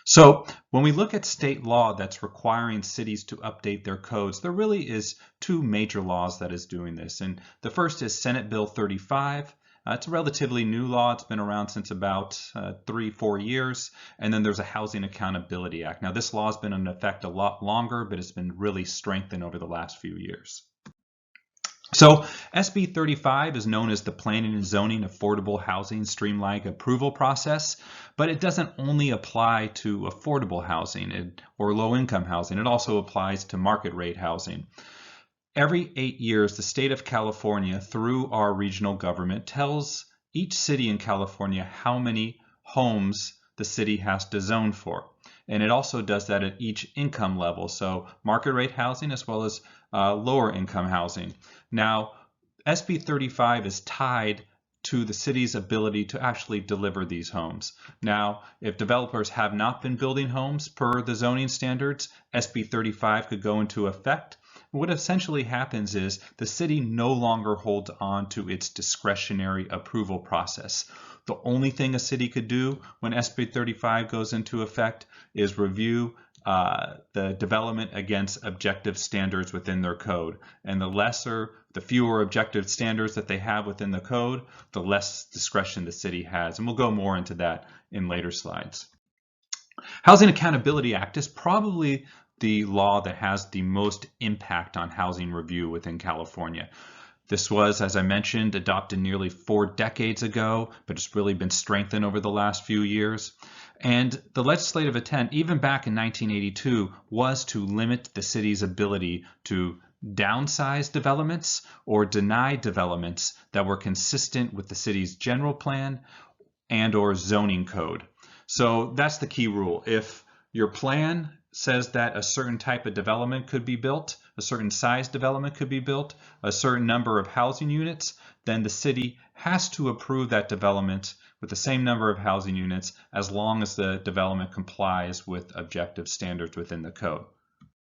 So when we look at state law that's requiring cities to update their codes, there really is two major laws that is doing this. And the first is Senate Bill 35. It's a relatively new law. It's been around since about 3-4 years. And then there's a Housing Accountability Act. Now this law has been in effect a lot longer, but it's been really strengthened over the last few years. So SB 35 is known as the Planning and Zoning Affordable Housing Streamlined Approval Process, but it doesn't only apply to affordable housing or low-income housing. It also applies to market rate housing. Every 8 years, the state of California, through our regional government, tells each city in California how many homes the city has to zone for. And it also does that at each income level, so market rate housing as well as lower income housing. Now, SB 35 is tied to the city's ability to actually deliver these homes. Now, if developers have not been building homes per the zoning standards, SB 35 could go into effect. What essentially happens is the city no longer holds on to its discretionary approval process. The only thing a city could do when SB 35 goes into effect is review the development against objective standards within their code. And the fewer objective standards that they have within the code, the less discretion the city has. And we'll go more into that in later slides. Housing Accountability Act is probably the law that has the most impact on housing review within California. This was, as I mentioned, adopted nearly 4 decades ago, but it's really been strengthened over the last few years. And the legislative intent, even back in 1982, was to limit the city's ability to downsize developments or deny developments that were consistent with the city's general plan and or zoning code. So that's the key rule. If your plan says that a certain type of development could be built, a certain size development could be built, a certain number of housing units, then the city has to approve that development with the same number of housing units as long as the development complies with objective standards within the code.